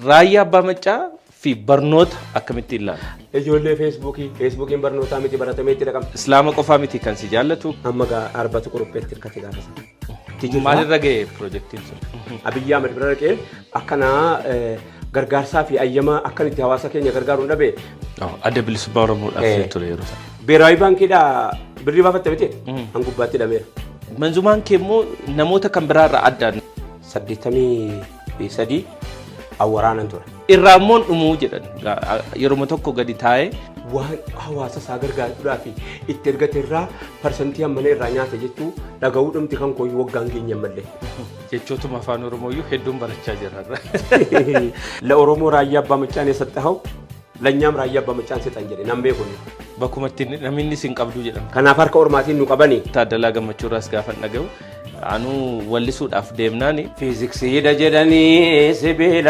Raayyaa Abbaa Maccaa fi barnoota akkamitti ilaala? Ijoollee Feesbuukiin barnootaa miti baratamee itti dhaqama. Islaama qofaa miti kan si jaallatu. Amma arbatu qoropheetti hirkate gaafasa. Maalirra ga'e piroojeektiin sun? Abiyyi Ahmed bira dhaqee akkanaa gargaarsaa fi ayyamaa akkan itti hawaasa keenya gargaaruun dhabe. Adda bilisummaa Oromoodhaaf ture yeroo sana. Beeraawi baankiidhaa birrii baafatte miti hangubbaatti dhabeera. Manzumaan kee immoo namoota kan biraarraa addaan 83 awwaraanan ture. Irraa immoo dhumuu jedhan yeroo tokko gadi taa'ee waan hawaasa isaa gargaaruudhaaf itti ergate irraa parsantii hammana irraa nyaata jechuu dhaga'uu dhumti kan kooyyuu waggaan keenya mallee. Jechootuma afaan Oromooyyuu hedduun barachaa jirra. La Oromoo raayyaa Abbaa Maccaan eessatti ha'u lanyaan raayyaa Abbaa Maccaan seexan jedhe nan beekuni. Bakkumatti namni sin qabdu jedhama. Kanaaf harka ormaatiin nu qabani. Taaddalaa Gammachuurraas gaafa dhaga'u anuu wallisuudhaaf deemnaani. Fiiziksiidha jedhanii sibiila.